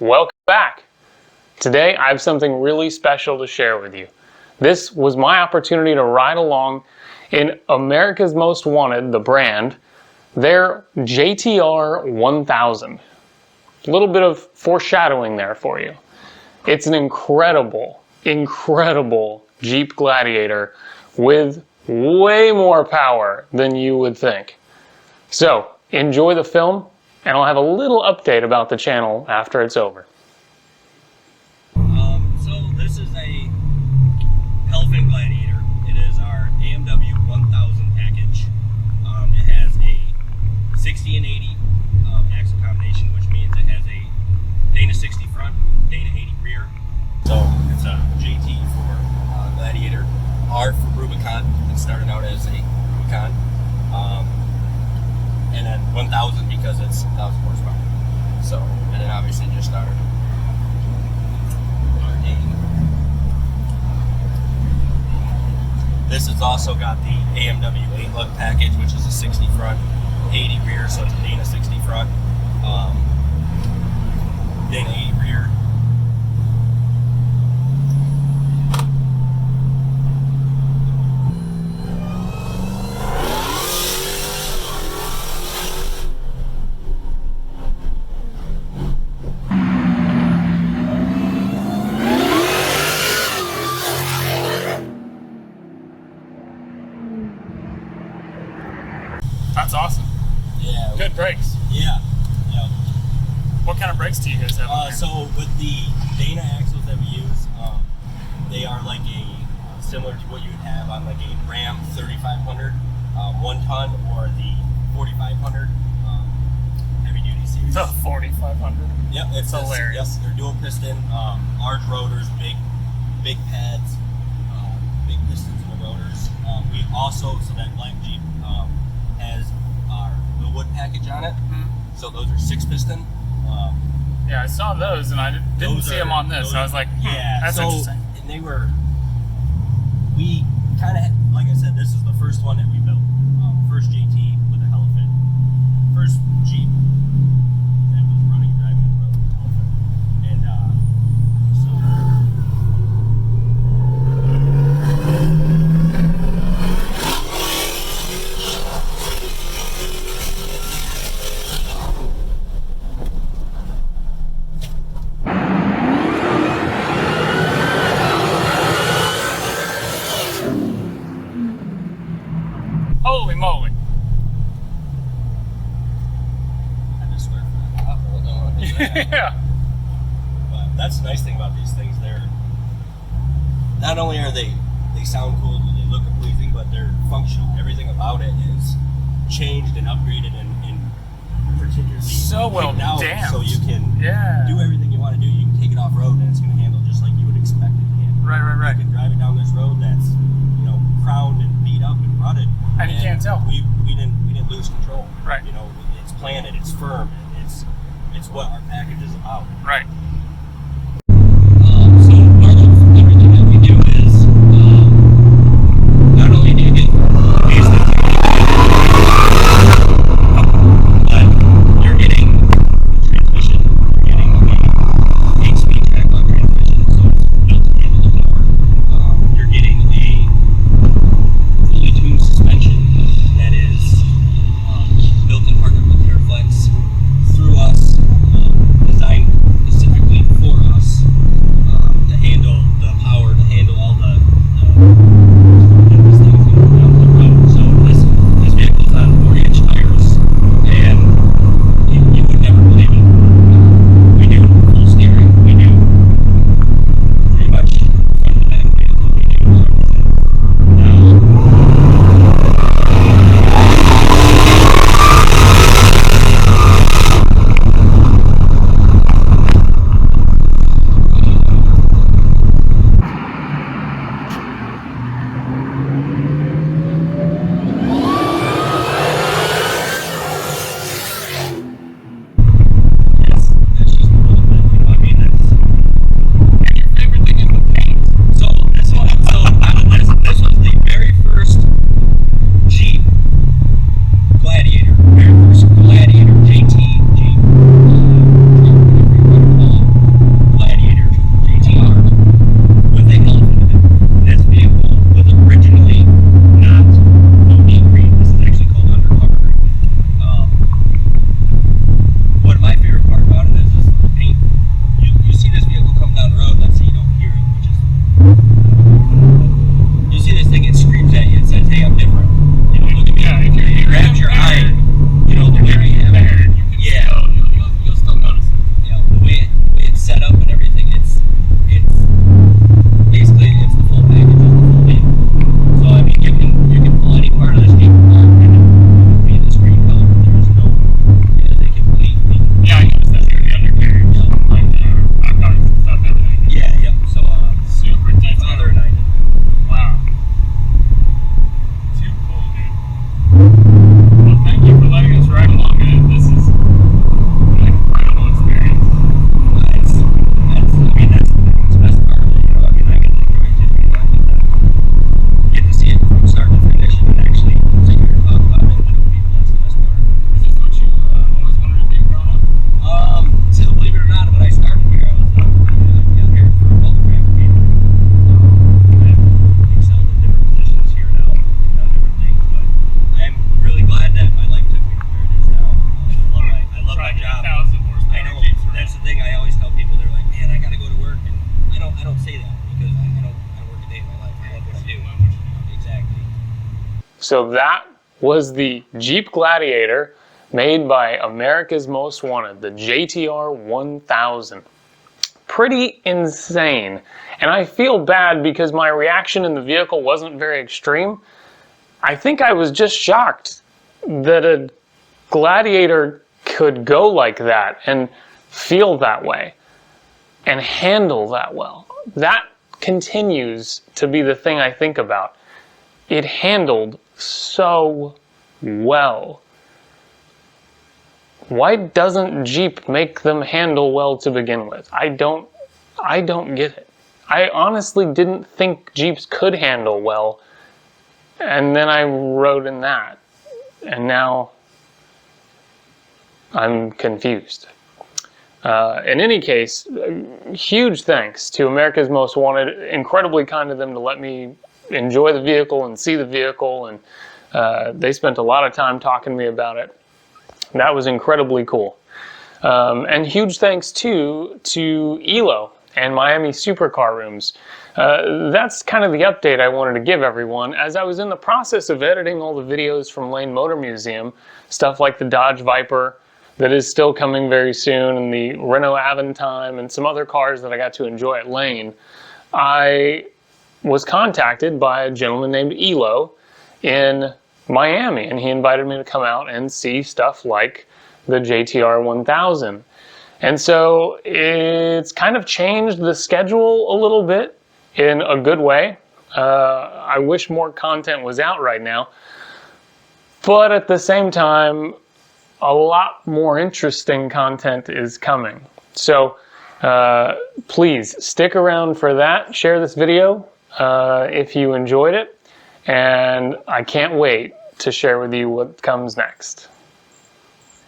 Welcome back. Today I have something really special to share with you. This was my opportunity to ride along in America's Most Wanted, the brand, their JTR 1000. A little bit of foreshadowing there for you. It's an incredible Jeep Gladiator with way more power than you would think. So enjoy the film, and I'll have a little update about the channel after it's over. So this is a Elephant Gladiator. It is our AMW 1000 package. It has a 60 and 80 axle combination, which means it has a Dana 60 front, Dana 80 rear. So it's a JT for Gladiator. R for Rubicon. It started out as a Rubicon. And then 1000 because it's 1000 horsepower. So, and then obviously just started. This has also got the AMW 8-lug package, which is a 60 front, 80 rear, so it's a Dana 60 front, Dana 80 rear. That's awesome. Yeah. Good brakes. Yeah. Yeah. What kind of brakes do you guys have on there? So with the Dana axles that we use, they are like similar to what you would have on like a Ram 3500 1 ton or the 4500 heavy duty series. The 4500. Yep, it's hilarious. Yep, they're dual piston, large rotors, big pads, big pistons in the rotors. We also, so that Black Jeep has our Millwood package on it. Mm-hmm. So those are 6 piston. Yeah, I saw those and I didn't see them on this. So I was like, yeah, that's interesting. And we kind of, like I said, this is the first one that we built. First JT with a Elephant. First Jeep that was running, driving the road with an Elephant. And Holy moly. I just swear for that. I don't want to do that. Yeah. But that's the nice thing about these things. They're not only are they sound cool, they look pleasing, but they're functional. Everything about it is changed and upgraded and particularly So well out damped. so you can Yeah. do everything you want to do. You can take it off road and it's going to handle just like you would expect it to handle. Right. You can drive it down this road that's crowned and beat up and rutted, And you can't tell. We didn't lose control. Right. It's planted, it's firm, and it's what our package is about. Right. So part of everything that we do is not only do you get basically but you're getting a transmission, you're getting a 8-speed track-lock transmission, so it's built to handle the power. You're getting a fully tuned suspension that is built in partner with Careflex through us, designed specifically So that was the Jeep Gladiator made by America's Most Wanted, the JTR 1000. Pretty insane. And I feel bad because my reaction in the vehicle wasn't very extreme. I think I was just shocked that a Gladiator could go like that and feel that way and handle that well. That continues to be the thing I think about. It handled so well. Why doesn't Jeep make them handle well to begin with? I don't get it. I honestly didn't think Jeeps could handle well, and then I rode in that, and now I'm confused. In any case, huge thanks to America's Most Wanted. Incredibly kind of them to let me enjoy the vehicle and see the vehicle, and they spent a lot of time talking to me about it. That was incredibly cool. And huge thanks to ELO and Miami Supercar Rooms. That's kind of the update I wanted to give everyone. As I was in the process of editing all the videos from Lane Motor Museum, stuff like the Dodge Viper that is still coming very soon, and the Renault Aventime, and some other cars that I got to enjoy at Lane, I was contacted by a gentleman named ELO in Miami, and he invited me to come out and see stuff like the JTR 1000. And so it's kind of changed the schedule a little bit in a good way. I wish more content was out right now, but at the same time, a lot more interesting content is coming. So please stick around for that. Share this video if you enjoyed it, and I can't wait to share with you what comes next.